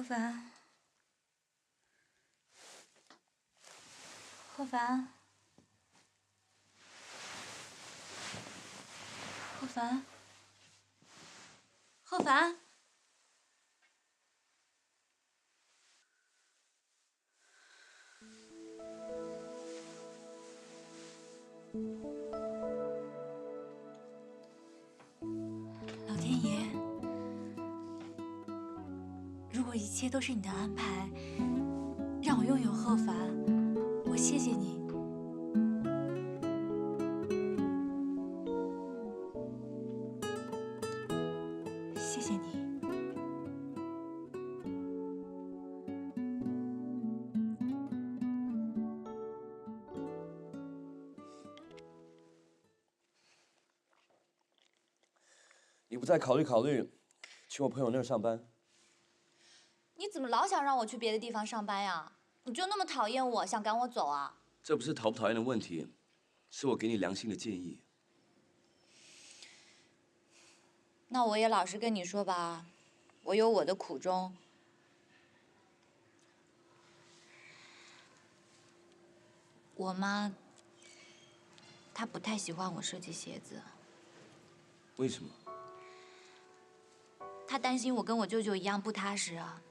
贺凡，贺凡，贺凡，贺凡。 老天爷，如果一切都是你的安排，让我拥有贺凡，我谢谢你。谢谢你。你不再考虑考虑，去我朋友那儿上班？你怎么老想让我去别的地方上班呀？你就那么讨厌我，想赶我走啊？这不是讨不讨厌的问题，是我给你良心的建议。那我也老实跟你说吧，我有我的苦衷。我妈，她不太喜欢我设计鞋子。为什么？她担心我跟我舅舅一样不踏实啊。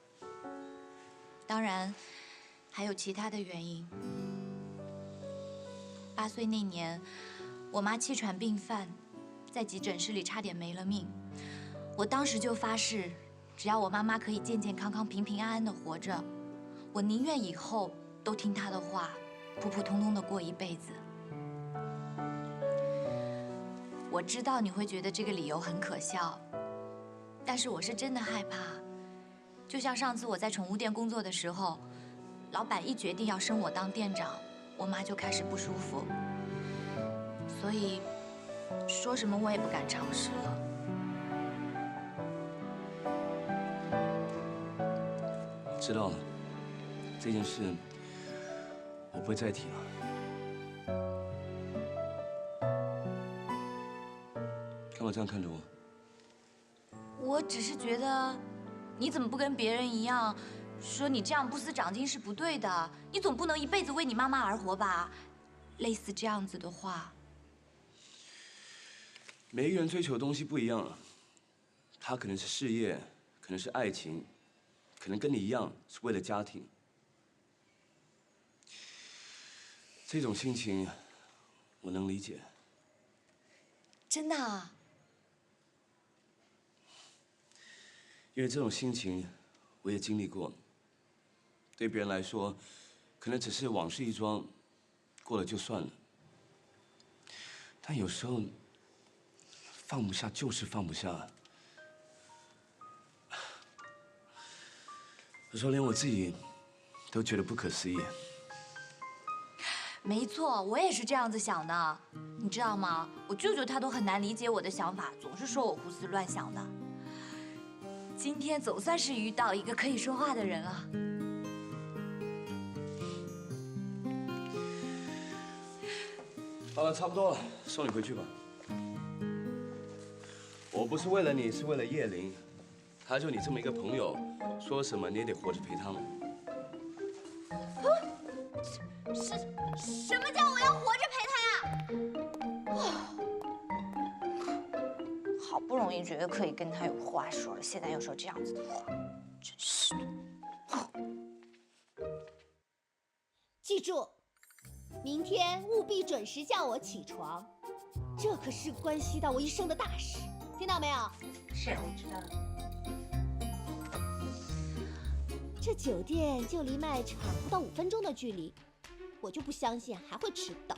当然，还有其他的原因。8岁那年，我妈气喘病犯，在急诊室里差点没了命。我当时就发誓，只要我妈妈可以健健康康、平平安安的活着，我宁愿以后都听她的话，普普通通的过一辈子。我知道你会觉得这个理由很可笑，但是我是真的害怕。就像上次我在宠物店工作的时候，老板一决定要升我当店长，我妈就开始不舒服，所以说什么我也不敢尝试了。 知道了，这件事我不会再提了。干嘛这样看着我？我只是觉得，你怎么不跟别人一样，说你这样不思长进是不对的？你总不能一辈子为你妈妈而活吧？类似这样子的话，每一个人追求的东西不一样啊，他可能是事业，可能是爱情，可能跟你一样是为了家庭。这种心情，我能理解。真的啊？因为这种心情，我也经历过。对别人来说，可能只是往事一桩，过了就算了。但有时候，放不下就是放不下。有时候连我自己都觉得不可思议。没错，我也是这样子想的。你知道吗？我舅舅他都很难理解我的想法，总是说我胡思乱想的。今天总算是遇到一个可以说话的人了。好了，差不多了，送你回去吧。我不是为了你，是为了叶玲。她就你这么一个朋友，说什么你也得活着陪他们。什么叫我要活着陪他呀？好不容易觉得可以跟他有话说了，现在又说这样子的话，真是的。记住，明天务必准时叫我起床，这可是关系到我一生的大事，听到没有？是，我知道了。这酒店就离卖场不到5分钟的距离，我就不相信还会迟到。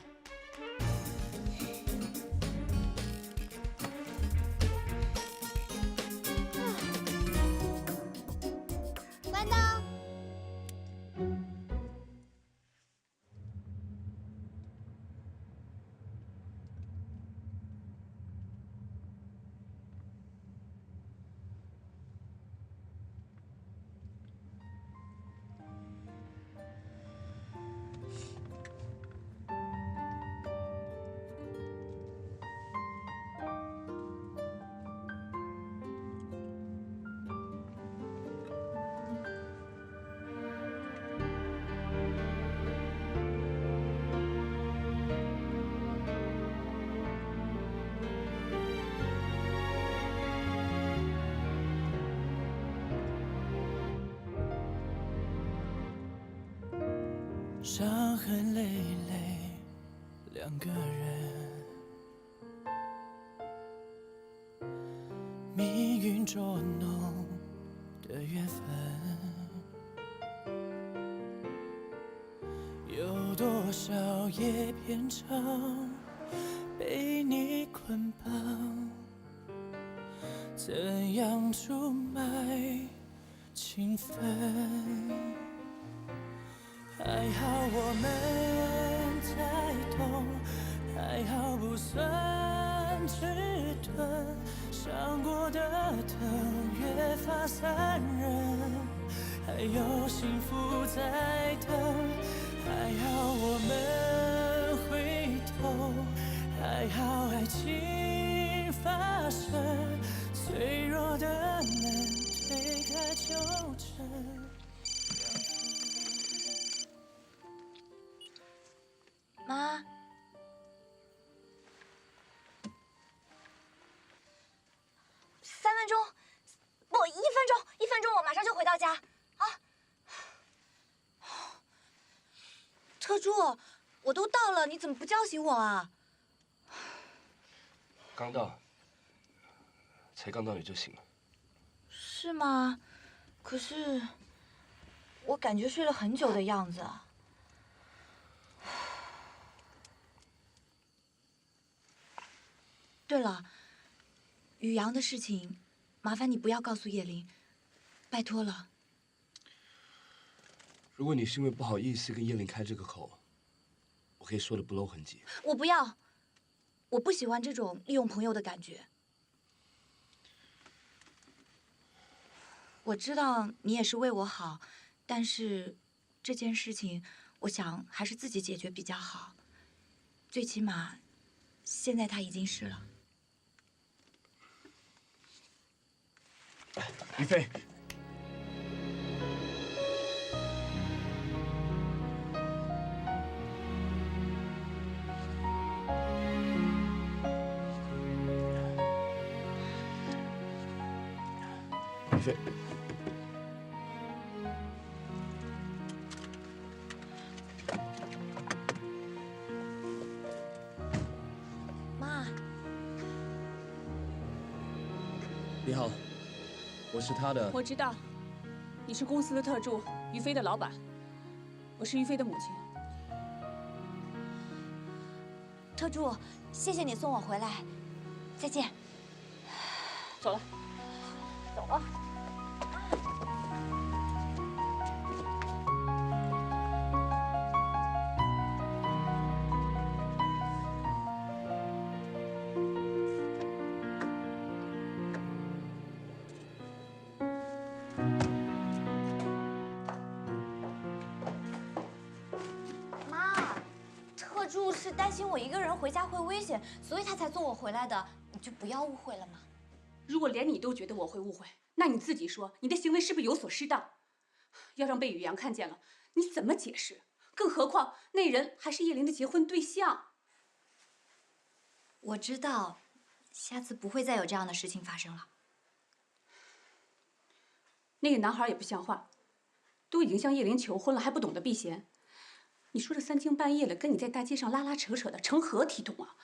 关灯。伤痕累累，两个人，命运捉弄的缘分，有多少也变成被你捆绑，怎样出卖情分？还好我们才懂，还好不算迟钝，伤过的疼越发残忍，还有幸福在等。还好我们回头，还好爱情发生，脆弱的能推开纠缠。妈，3分钟，不，1分钟，1分钟，我马上就回到家。啊，特助，我都到了，你怎么不叫醒我啊？刚到，才刚到你就醒了。是吗？可是我感觉睡了很久的样子。对了，宇阳的事情，麻烦你不要告诉叶玲，拜托了。如果你是因为不好意思跟叶玲开这个口，我可以说的不露痕迹。我不要，我不喜欢这种利用朋友的感觉。我知道你也是为我好，但是这件事情，我想还是自己解决比较好。最起码，现在他已经是了。于飞，于飞，妈，你好，我是他的。我知道，你是公司的特助，于飞的老板。我是于飞的母亲。特助，谢谢你送我回来，再见。走了。走了。妈，特助是担心我一个人回家会危险，所以他才送我回来的，你就不要误会了嘛。如果连你都觉得我会误会，那你自己说，你的行为是不是有所失当？要让被宇阳看见了，你怎么解释？更何况那人还是叶玲的结婚对象。我知道，下次不会再有这样的事情发生了。那个男孩也不像话，都已经向叶玲求婚了，还不懂得避嫌。你说这3更半夜的，跟你在大街上拉拉扯扯的，成何体统啊？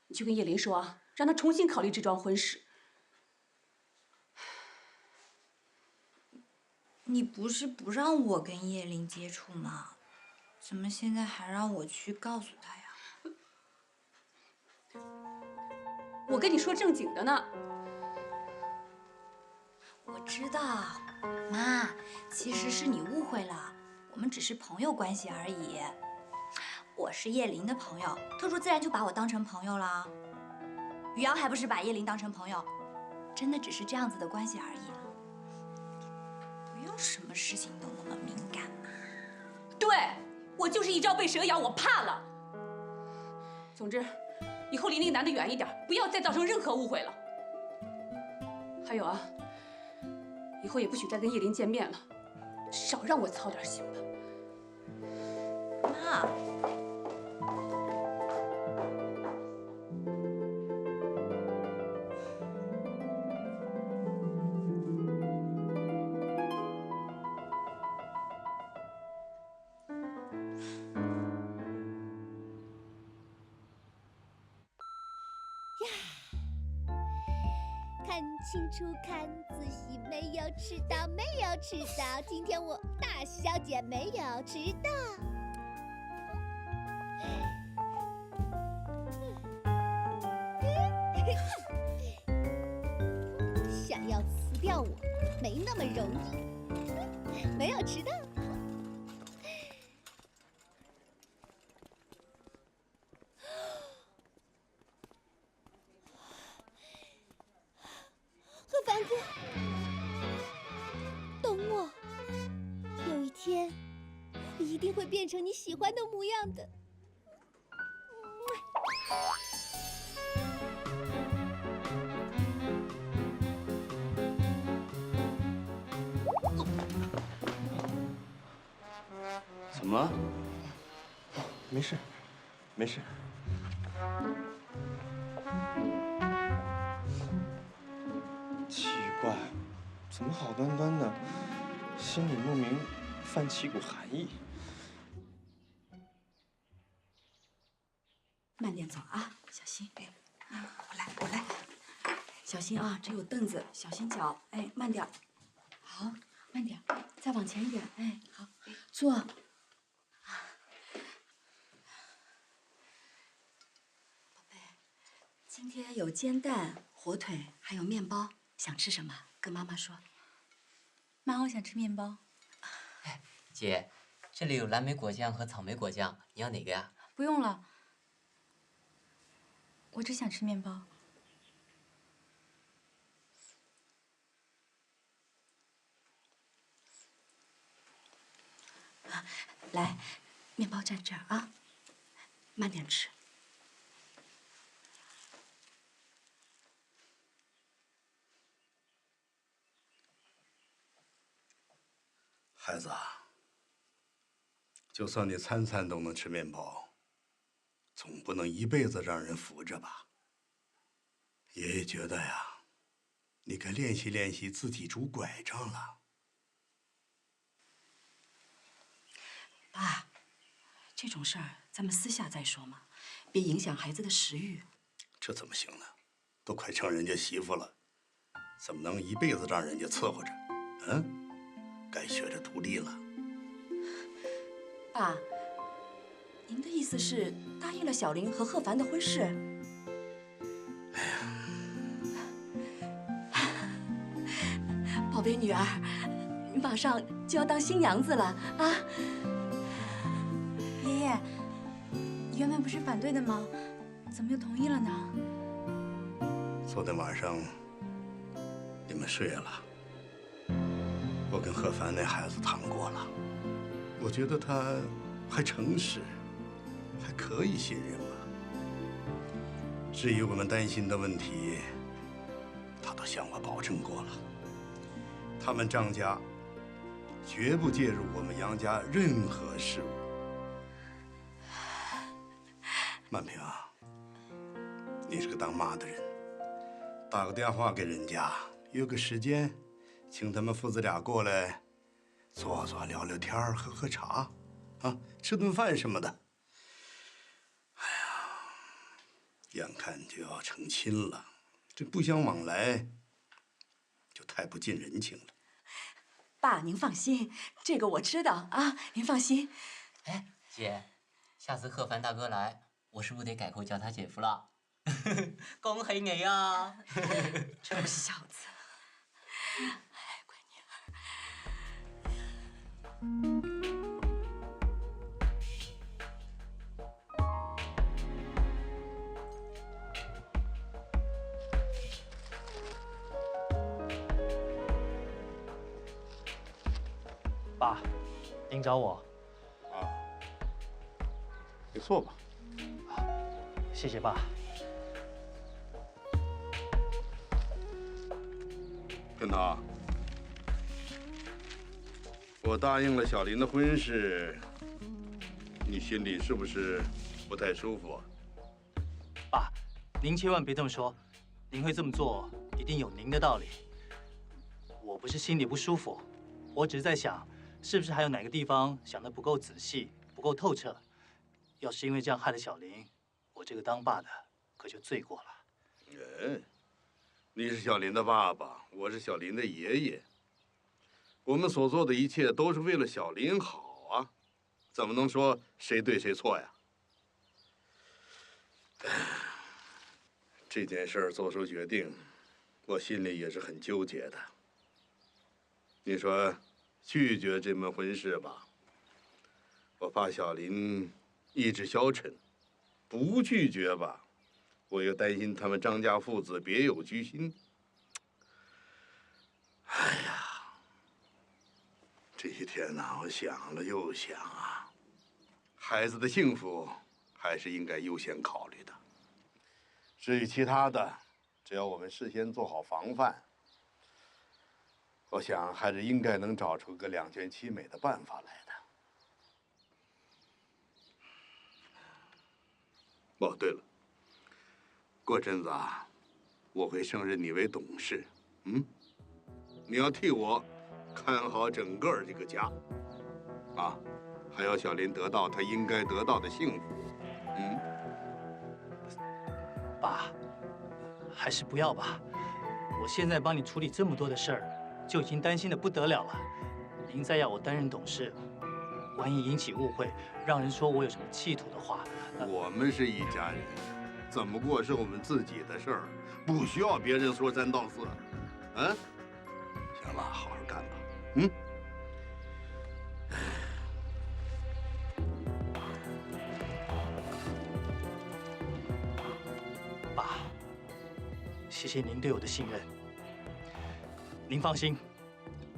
你去跟叶玲说啊，让她重新考虑这桩婚事。你不是不让我跟叶玲接触吗？怎么现在还让我去告诉她呀？我跟你说正经的呢。我知道，妈，其实是你误会了，我们只是朋友关系而已。我是叶玲的朋友，特助自然就把我当成朋友了。宇阳还不是把叶玲当成朋友，真的只是这样子的关系而已。不用什么事情都那么敏感嘛。对，我就是一朝被蛇咬，我怕了。总之，以后离那个男的远一点，不要再造成任何误会了。还有啊，以后也不许再跟叶玲见面了，少让我操点心吧。妈。清楚看，仔细没有迟到，没有迟到。今天我大小姐没有迟到。想要辞掉我，没那么容易。没有迟到。贺凡哥，等我，有一天，我一定会变成你喜欢的模样的。怎么了？没事，没事。奇怪，怎么好端端的，心里莫名泛起股寒意？慢点走啊，小心！哎，我来，小心啊，这有凳子，小心脚。哎，慢点。好，慢点，再往前一点。哎，好，坐。宝贝，今天有煎蛋、火腿，还有面包，想吃什么？跟妈妈说。妈，我想吃面包。姐，这里有蓝莓果酱和草莓果酱，你要哪个呀？不用了，我只想吃面包。来，面包站这儿啊，慢点吃。孩子啊，就算你餐餐都能吃面包，总不能一辈子让人扶着吧？爷爷觉得呀，你该练习练习自己拄拐杖了。爸，这种事儿咱们私下再说嘛，别影响孩子的食欲。这怎么行呢？都快成人家媳妇了，怎么能一辈子让人家伺候着？嗯？该学着独立了。爸，您的意思是答应了小林和贺凡的婚事？宝贝女儿，你马上就要当新娘子了啊！爷爷，你原本不是反对的吗？怎么又同意了呢？昨天晚上你们睡了，我跟贺凡那孩子谈过了，我觉得他还诚实，还可以信任吧。至于我们担心的问题，他都向我保证过了。他们张家绝不介入我们杨家任何事务。曼平啊，你是个当妈的人，打个电话给人家，约个时间，请他们父子俩过来，坐坐聊聊天，喝喝茶，啊，吃顿饭什么的。哎呀，眼看就要成亲了，这不相往来，就太不近人情了。爸，您放心，这个我知道啊，您放心。哎，姐，下次贺凡大哥来，我是不是得改口叫他姐夫了？恭喜你啊！臭小子！哎，乖女儿。爸，您找我？啊，你坐吧。谢谢爸。跟他，我答应了小林的婚事，你心里是不是不太舒服啊？爸，您千万别这么说，您会这么做，一定有您的道理。我不是心里不舒服，我只是在想，是不是还有哪个地方想得不够仔细、不够透彻？要是因为这样害了小林，我这个当爸的可就罪过了。哎，你是小林的爸爸，我是小林的爷爷。我们所做的一切都是为了小林好啊，怎么能说谁对谁错呀？这件事儿做出决定，我心里也是很纠结的。你说拒绝这门婚事吧，我怕小林意志消沉；不拒绝吧，我又担心他们张家父子别有居心。哎呀，这些天呢，我想了又想啊，孩子的幸福还是应该优先考虑的。至于其他的，只要我们事先做好防范，我想还是应该能找出个两全其美的办法来的。哦，对了，过阵子啊，我会升任你为董事，你要替我看好整个这个家，啊，还要小林得到他应该得到的幸福，爸，还是不要吧。我现在帮你处理这么多的事儿，就已经担心的不得了了。您再要我担任董事，万一引起误会，让人说我有什么企图的话，我们是一家人，怎么过是我们自己的事儿，不需要别人说三道四。行了，好好干吧。爸，谢谢您对我的信任。您放心，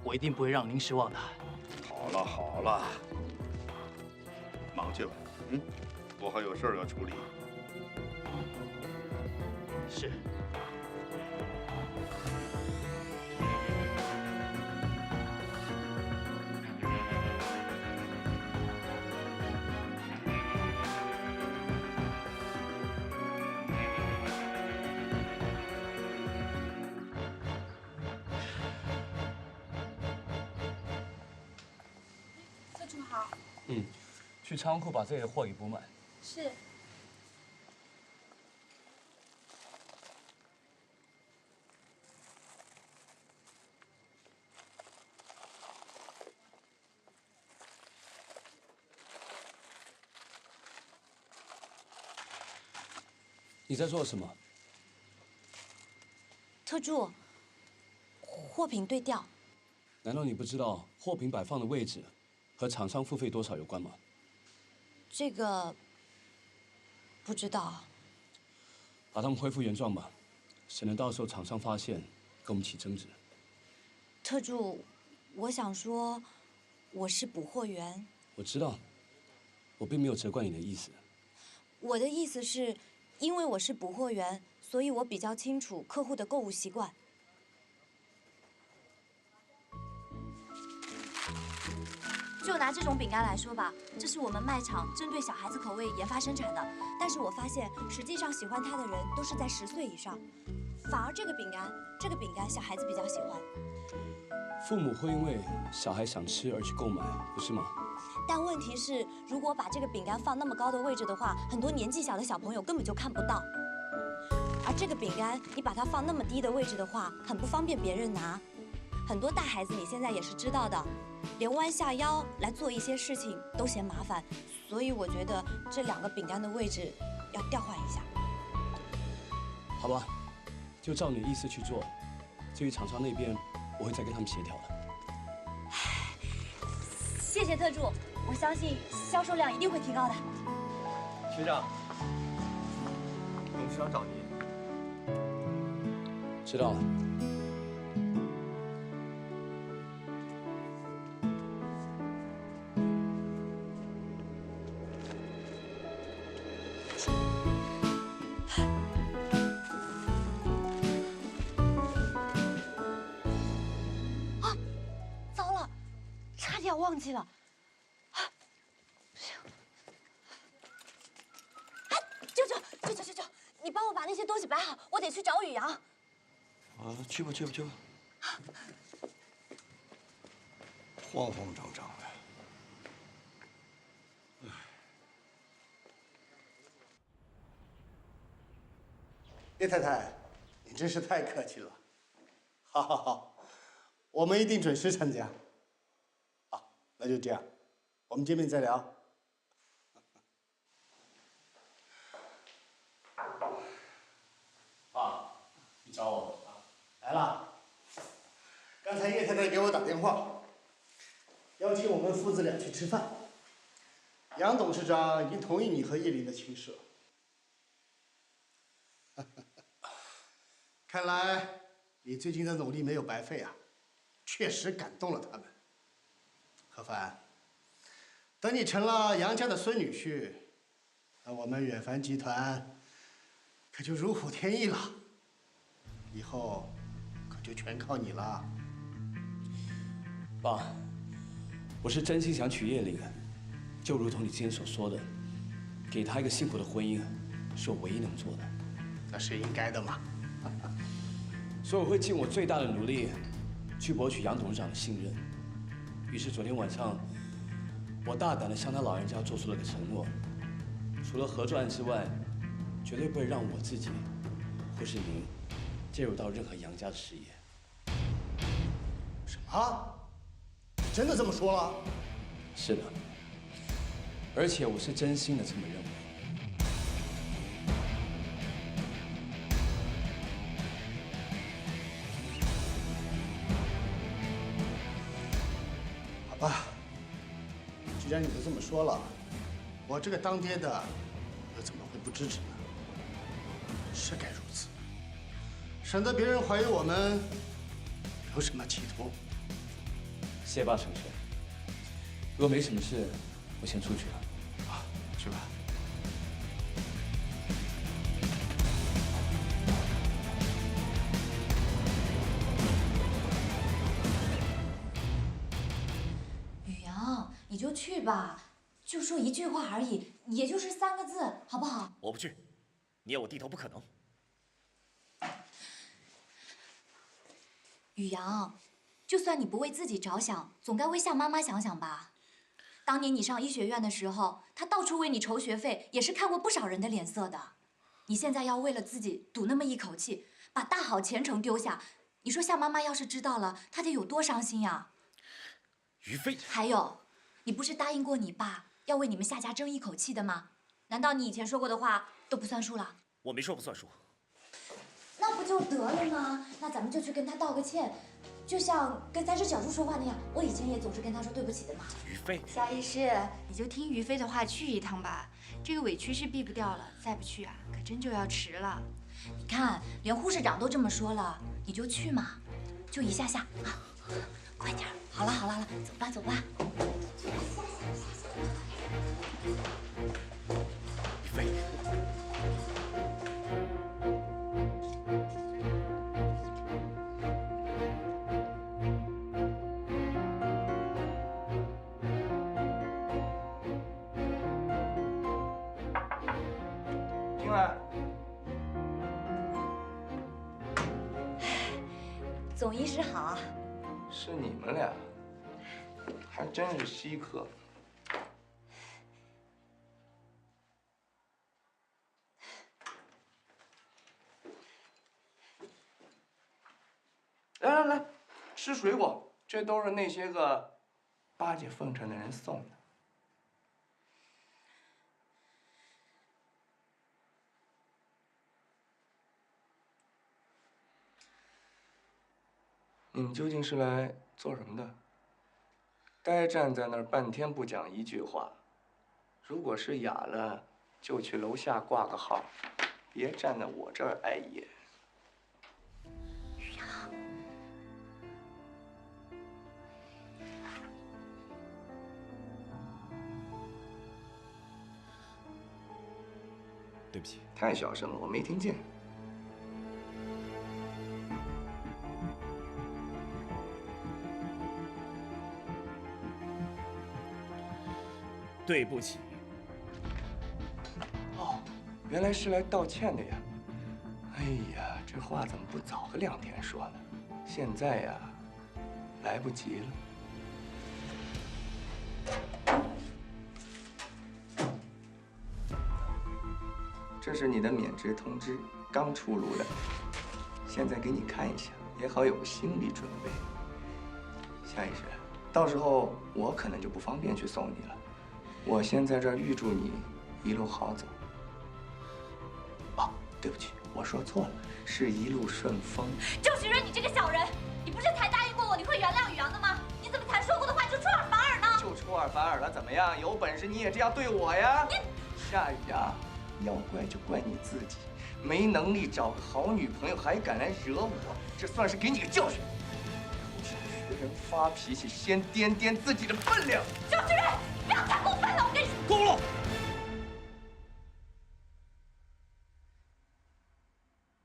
我一定不会让您失望的。好了好了，忙去吧。我还有事儿要处理。是。特助好。去仓库把这些货给补满。是。你在做什么？特助，货品对调。难道你不知道货品摆放的位置和厂商付费多少有关吗？这个不知道。把它们恢复原状吧，省得到时候厂商发现跟我们起争执。特助，我想说，我是补货员。我知道，我并没有责怪你的意思。我的意思是，因为我是补货员，所以我比较清楚客户的购物习惯。就拿这种饼干来说吧，这是我们卖场针对小孩子口味研发生产的，但是我发现实际上喜欢它的人都是在10岁以上，反而这个饼干小孩子比较喜欢。父母会因为小孩想吃而去购买，不是吗？但问题是，如果把这个饼干放那么高的位置的话，很多年纪小的小朋友根本就看不到。而这个饼干你把它放那么低的位置的话，很不方便别人拿。很多大孩子你现在也是知道的，连弯下腰来做一些事情都嫌麻烦，所以我觉得这2个饼干的位置要调换一下。好吧，就照你的意思去做。至于厂商那边，我会再跟他们协调的。谢谢特助，我相信销售量一定会提高的。学长，董事长找您。知道了。忘记了，舅舅，你帮我把那些东西摆好，我得去找宇阳。去吧。慌慌张张的。叶太太，您真是太客气了。好，好，好，我们一定准时参加。好，那就这样，我们见面再聊。爸，你找我？来了。刚才叶太太给我打电话，邀请我们父子俩去吃饭。杨董事长已经同意你和叶琳的亲事了。看来你最近的努力没有白费啊，确实感动了他们。何凡，等你成了杨家的孙女婿，那我们远帆集团可就如虎添翼了，以后可就全靠你了。爸，我是真心想娶叶琳，就如同你之前所说的，给她一个幸福的婚姻，是我唯一能做的。那是应该的嘛。所以我会尽我最大的努力，去博取杨董事长的信任。于是昨天晚上，我大胆地向他老人家做出了个承诺，除了合作案之外，绝对不会让我自己或是您介入到任何杨家的事业。什么？你真的这么说了？是的，而且我是真心的这么认为。好吧，既然你都这么说了，我这个当爹的又怎么会不支持呢？是该如此，省得别人怀疑我们有什么企图。谢爸成全。如果没什么事，我先出去了。好，去吧。宇阳，你就去吧，就说一句话而已，也就是3个字，好不好？我不去，你要我低头不可能。宇阳，就算你不为自己着想，总该为夏妈妈想想吧。当年你上医学院的时候，她到处为你筹学费，也是看过不少人的脸色的。你现在要为了自己赌那么一口气，把大好前程丢下，你说夏妈妈要是知道了，她得有多伤心呀？于飞，还有，你不是答应过你爸要为你们夏家争一口气的吗？难道你以前说过的话都不算数了？我没说不算数。那不就得了吗？那咱们就去跟他道个歉，就像跟3只小猪说话那样。我以前也总是跟他说对不起的嘛。于飞，夏医师，你就听于飞的话去一趟吧。这个委屈是避不掉了，再不去啊，可真就要迟了。你看，连护士长都这么说了，你就去嘛，就一下下啊，快点儿。好了好了好了，走吧走吧。于飞。进来。总医师好。是你们俩，还真是稀客。来来来，吃水果，这都是那些个巴结奉承的人送的。你们究竟是来做什么的？呆站在那儿半天不讲一句话，如果是哑了，就去楼下挂个号，别站在我这儿挨噎。宇阳，对不起，太小声了，我没听见。对不起。哦，原来是来道歉的呀！哎呀，这话怎么不早个2天说呢？现在呀，来不及了。这是你的免职通知，刚出炉的。现在给你看一下，也好有个心理准备。夏医师，到时候我可能就不方便去送你了，我先在这儿预祝你一路好走。哦，对不起，我说错了，是一路顺风。周徐瑞，你这个小人，你不是才答应过我你会原谅宇阳的吗？你怎么才说过的话就出尔反尔呢？就出尔反尔了，怎么样？有本事你也这样对我呀！夏雨阳，要怪就怪你自己，没能力找个好女朋友，还敢来惹我，这算是给你个教训。学人发脾气，先掂掂自己的分量。周徐瑞，不要再过分了，我跟你说。够了！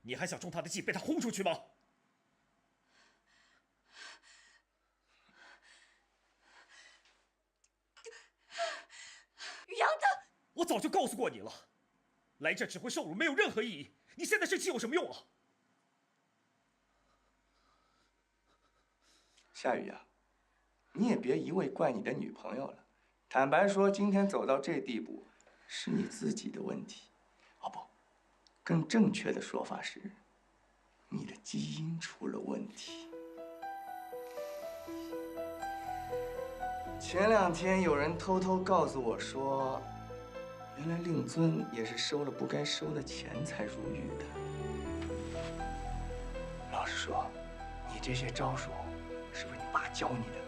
你还想中他的计，被他轰出去吗？宇阳的，我早就告诉过你了，来这只会受辱，没有任何意义。你现在生气有什么用啊？夏雨阳，你也别一味怪你的女朋友了。坦白说，今天走到这地步，是你自己的问题。哦不，更正确的说法是，你的基因出了问题。前2天有人偷偷告诉我说，原来令尊也是收了不该收的钱才入狱的。老实说，你这些招数是不是你爸教你的？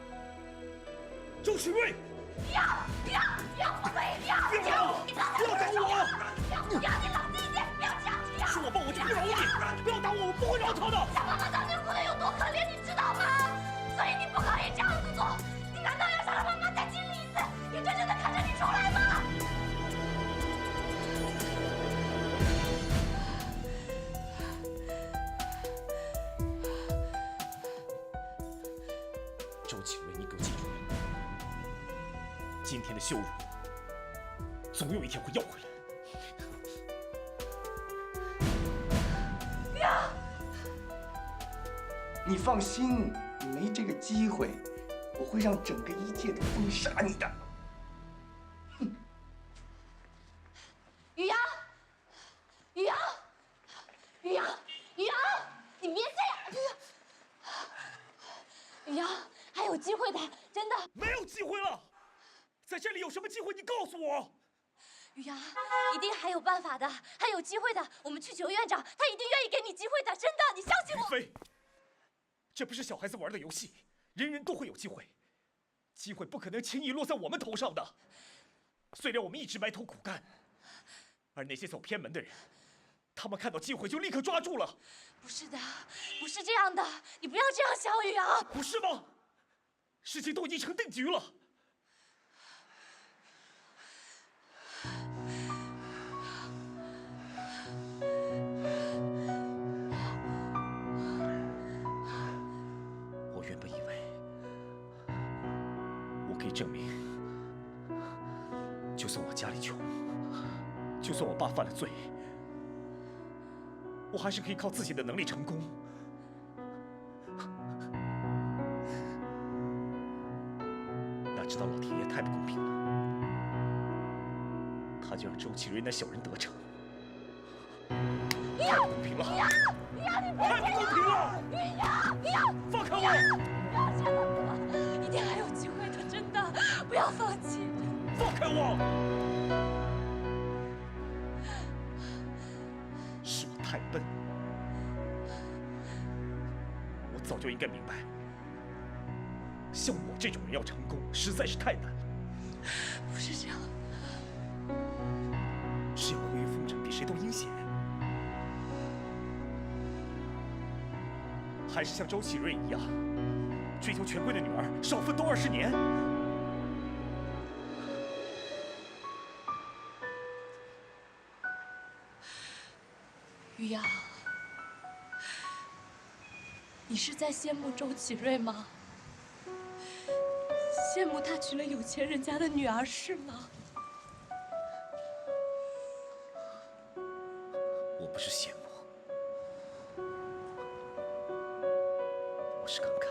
周许瑞，不要，不要，不要，不可以，不要，不要，你刚才不要打我！不要，你冷静一点，不要这样，不要。是我爸，我就不饶你！不要打我，我不会饶他的。小妈妈当年过得有多可怜，你知道吗？所以你不可以这样子做。你难道要想让妈妈再经历一次，眼睁睁的看着你出来吗？周启瑞，你给我记住了，今天的羞辱，总有一天会要回来。不要！你放心，你没这个机会，我会让整个一界都封杀你的。哼！宇阳，宇阳，宇阳，宇阳，你别这样！宇阳，还有机会的，真的。没有机会了，在这里有什么机会？你告诉我。宇阳，一定还有办法的，还有机会的。我们去求院长，他一定愿意给你机会的，真的，你相信我。飞，这不是小孩子玩的游戏，人人都会有机会，机会不可能轻易落在我们头上的。虽然我们一直埋头苦干，而那些走偏门的人，他们看到机会就立刻抓住了。不是的，不是这样的，你不要这样想，宇阳。不是吗？事情都已经成定局了。我原本以为我可以证明，就算我家里穷，就算我爸犯了罪，我还是可以靠自己的能力成功。哪知道老天爷太不公平了，他就让周启瑞那小人得逞。太不公平了！宇阳，宇阳，你别太不公平了！宇阳，宇阳，放开我！不要这样子，一定还有机会的，真的，不要放弃。放开我！是我太笨，我早就应该明白，像我这种人要成功实在是太难了。不是这样，是要归于风尘，比谁都阴险，还是像周启瑞一样，追求权贵的女儿少奋斗20年？宇阳，你是在羡慕周启瑞吗？羡慕他娶了有钱人家的女儿是吗？我不是羡慕，我是感慨。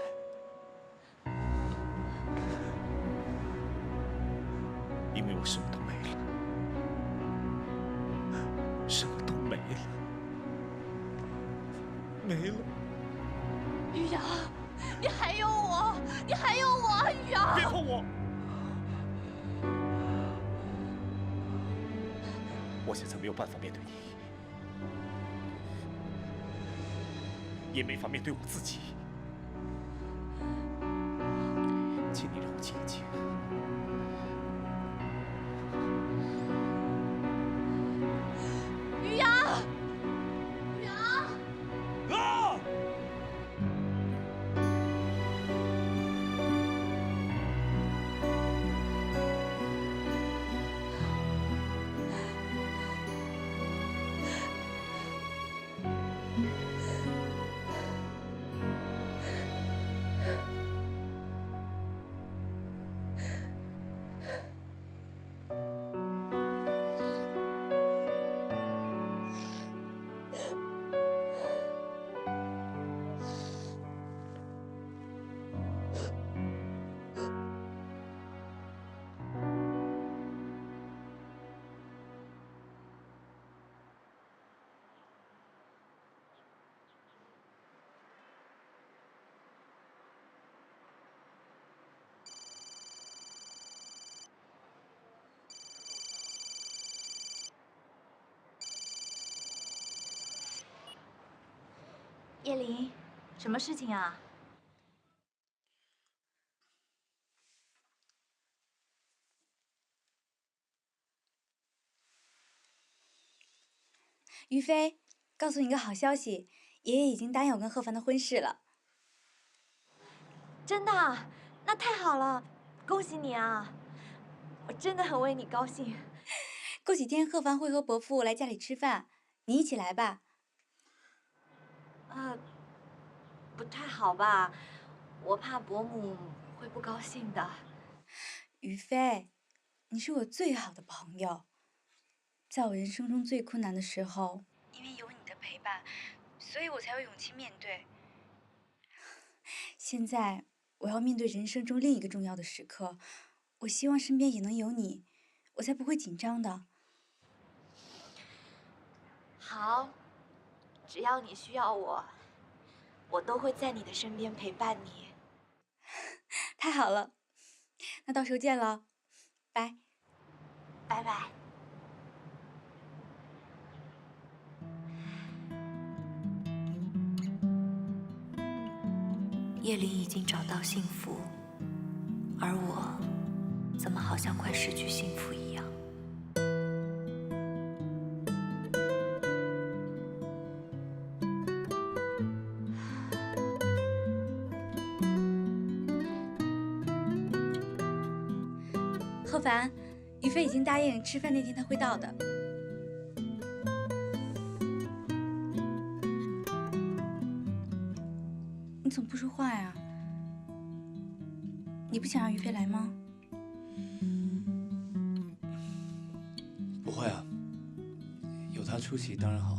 因为我什么都没了，什么都没了，没了。于洋，你还有我，你还有我，于洋。别碰我！我现在没有办法面对你，也没法面对我自己。请你让我静一静。于洋，于洋。啊！叶琳，什么事情啊？于飞，告诉你个好消息，爷爷已经答应我跟贺凡的婚事了。真的啊？那太好了，恭喜你啊！我真的很为你高兴。过几天贺凡会和伯父来家里吃饭，你一起来吧。不太好吧？我怕伯母会不高兴的。于飞，你是我最好的朋友，在我人生中最困难的时候，因为有你的陪伴，所以我才有勇气面对。现在我要面对人生中另一个重要的时刻，我希望身边也能有你，我才不会紧张的。好，只要你需要我，我都会在你的身边陪伴你。太好了，那到时候见了，拜。拜拜。叶琳已经找到幸福，而我怎么好像快失去幸福一样？贺凡，于飞已经答应吃饭那天他会到的。你怎么不说话呀？你不想让于飞来吗？不会啊，有他出席当然好。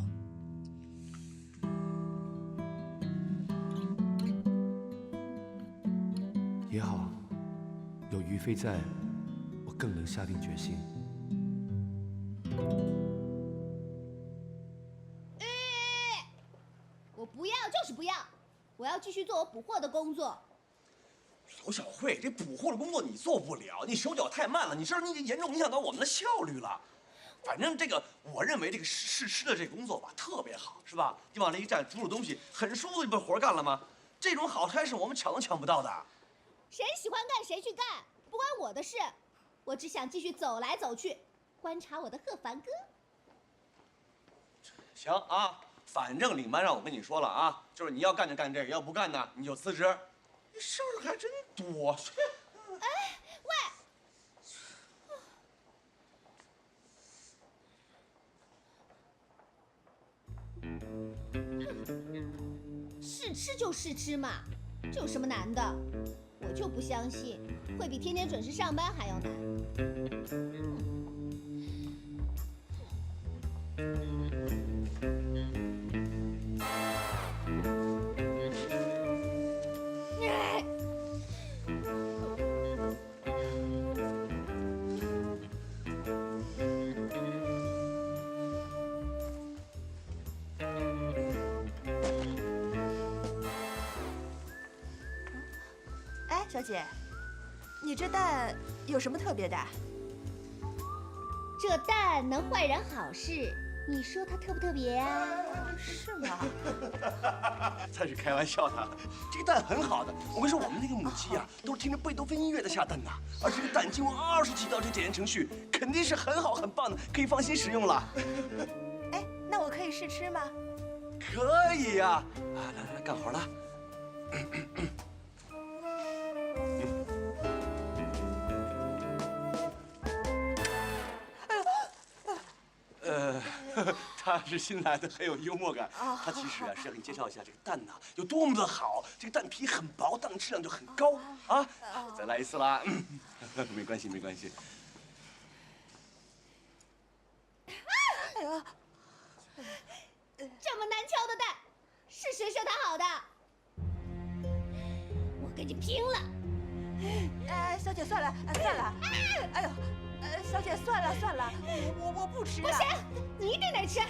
也好，有于飞在，我更能下定决心。我不要就是不要，我要继续做我捕获的工作。刘小慧，这捕获的工作你做不了，你手脚太慢了，你知道你已经严重影响到我们的效率了。反正这个，我认为这个试吃的这个工作吧，特别好，是吧？你往那一站，煮煮东西，很舒服，你不活干了吗？这种好差事我们抢都抢不到的。谁喜欢干谁去干，不关我的事。我只想继续走来走去，观察我的贺凡哥。行啊，反正领班让我跟你说了啊，就是你要干就干这个，要不干呢你就辞职。你事儿还真多。哎，喂！试吃就试吃嘛，这有什么难的？我就不相信会比天天准时上班还要难。姐，你这蛋有什么特别的？这蛋能坏人好事，你说它特不特别啊？是吗？才是开玩笑的，这个蛋很好的。我跟你说，我们那个母鸡啊，都是听着贝多芬音乐的下蛋的，而这个蛋经过20几道这检验程序，肯定是很好很棒的，可以放心食用了。哎，那我可以试吃吗？可以呀！啊，来，干活了。他是新来的，很有幽默感。他其实啊是要给你介绍一下这个蛋呐有多么的好，这个蛋皮很薄，蛋质量就很高啊。再来一次啦，没关系没关系。哎呀，这么难敲的蛋，是谁说它好的？我跟你拼了！哎，小姐，算了，算了。哎呦，小姐，算了，我不吃了。不行，你一定得吃，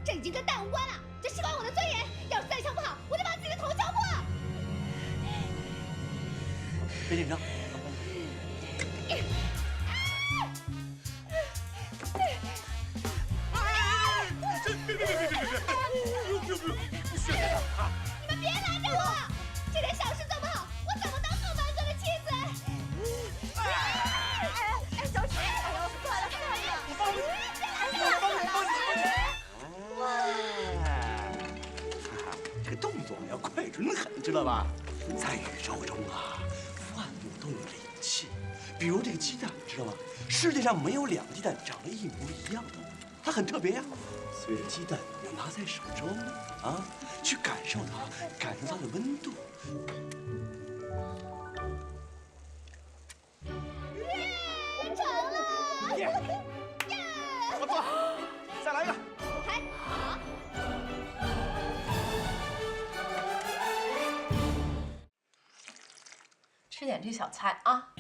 这已经跟蛋无关了，这事关我的尊严。要是再敲不好，我就把自己的头敲破。别紧张。你们别拦着我！这点小事做不好，我怎么当贺凡哥的妻子？哎，小姐，哎呦，算了，我帮你，这个动作要快准狠，知道吧？在宇宙中啊，万物都有灵气。比如这个鸡蛋，知道吗？世界上没有2个鸡蛋长得一模一样的，它很特别呀。所以鸡蛋要拿在手中啊，去感受它，感受它的温度。成了！耶！不错，再来一个。还好。吃点这小菜啊。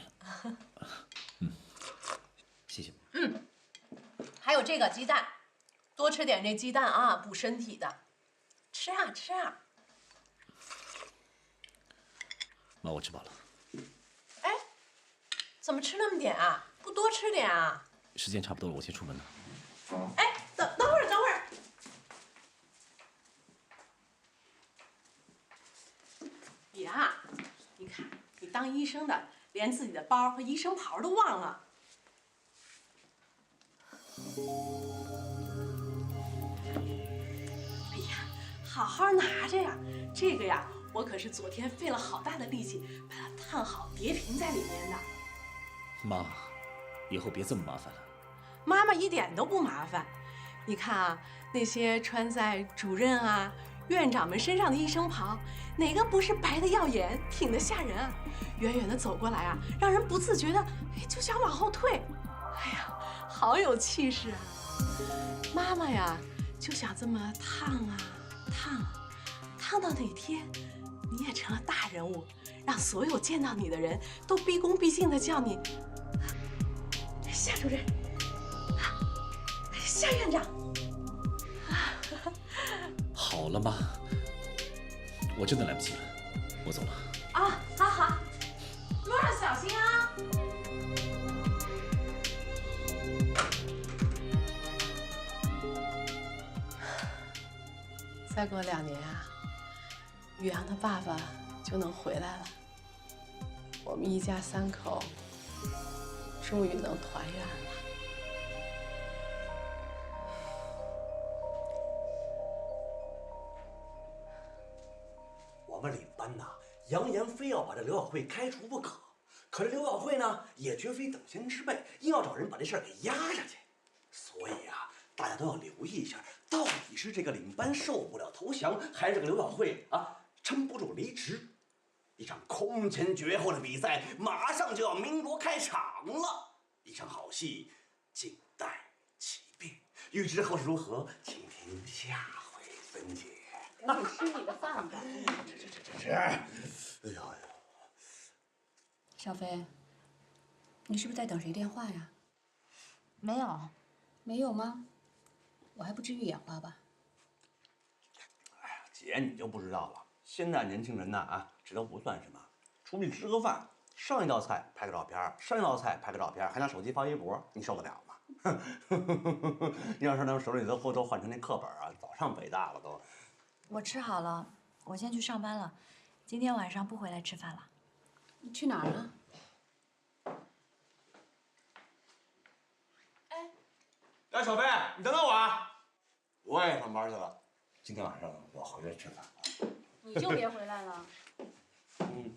谢谢。还有这个鸡蛋，多吃点这鸡蛋啊，补身体的。吃啊吃啊。妈，我吃饱了。哎，怎么吃那么点啊？不多吃点啊？时间差不多了，我先出门了。哎，等会儿。你啊，你看，你当医生的，连自己的包和医生袍都忘了。哎呀，好好拿着呀，这个呀，我可是昨天费了好大的力气把它烫好叠平在里面的。妈，以后别这么麻烦了。妈妈一点都不麻烦，你看啊，那些穿在主任啊、院长们身上的医生袍，哪个不是白的耀眼、挺得吓人啊？远远的走过来啊，让人不自觉的就想往后退。哎呀，好有气势啊！妈妈呀，就想这么烫啊烫啊，烫到哪天你也成了大人物，让所有见到你的人都毕恭毕敬的叫你夏主任。夏院长，好了，妈，我真的来不及了，我走了。啊，好，路上小心啊！再过2年啊，宇阳的爸爸就能回来了，我们一家3口终于能团圆了。我们领班呐，扬言非要把这刘晓慧开除不可。可是刘晓慧呢，也绝非等闲之辈，硬要找人把这事儿给压下去。所以啊，大家都要留意一下，到底是这个领班受不了投降，还是这个刘晓慧啊撑不住离职。一场空前绝后的比赛马上就要鸣锣开场了，一场好戏静待其变。欲知后事如何，请听下回分解。赶紧吃你的饭吧。吃。哎呦！小飞，你是不是在等谁电话呀？没有。没有吗？我还不至于眼花吧？哎呀，姐你就不知道了，现在年轻人呐啊，这都不算什么，出去吃个饭，上一道菜拍个照片，上一道菜拍个照片，还拿手机发微博，你受得了吗？要是他们手里的货都换成那课本啊，早上北大了都。我吃好了，我先去上班了，今天晚上不回来吃饭了。你去哪儿了？哎，小飞，你等等我啊！我也上班去了，今天晚上我回来吃饭。你就别回来了。嗯。